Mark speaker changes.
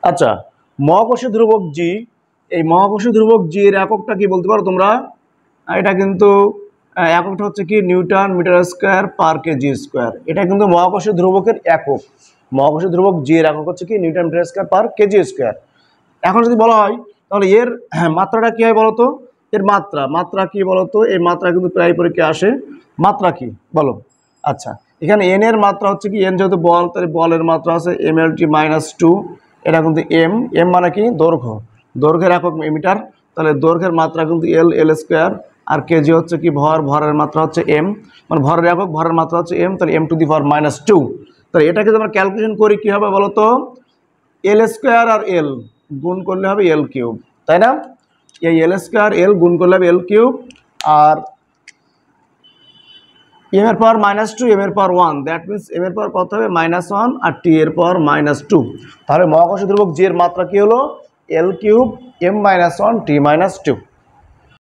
Speaker 1: আচ্ছা, মহাকর্ষীয় ধ্রুবক জি, এই মহাকর্ষীয় ধ্রুবক জি এর এককটা কি বলতে পারো তোমরা? এটা কিন্তু এককটা হচ্ছে কি newton metre square per KG square. এটা কিন্তু মহাকর্ষীয় ধ্রুবকের একক। মহাকর্ষীয় ধ্রুবক জি এর একক হচ্ছে কি newton metre square per KG square. এখন যদি বলা হয় তাহলে এর মাত্রাটা কী হয় বলো তো? এর মাত্রা কি বলো তো? এই মাত্রা কিন্তু প্রায় পরীক্ষায় আসে। মাত্রা কি বলো? আচ্ছা, এখানে এন এর মাত্রা হচ্ছে কি, এন যেহেতু বল, তাহলে বলের মাত্রা আছে mlt -2। এটা কিন্তু এম, এম মানে কি দৈর্ঘ্য, দৈর্ঘ্যের একক মিটার। তাহলে দৈর্ঘ্যের মাত্রা কিন্তু এল স্কোয়ার, আর কেজি হচ্ছে কি ভর, ভরের মাত্রা হচ্ছে এম, মানে ভরের একক, ভরের মাত্রা হচ্ছে এম, তাহলে m⁻²। তাহলে এটাকে যদি আমরা ক্যালকুলেশন করি কী হবে বলো তো? এল স্কোয়ার আর এল গুণ করলে হবে এল কিউব, তাই না? এই এল স্কোয়ার এল গুণ করলে হবে এল কিউব, আর এম এর পাওয়ার -2, এম এর পাওয়ার 1, দ্যাট মিনস এম এর পাওয়ার কত হবে -1 আর টি এর পাওয়ার -2। তাহলে মহাকর্ষীয় ধ্রুবক জি এর মাত্রা কি হলো? এল কিউব m-1 t -2।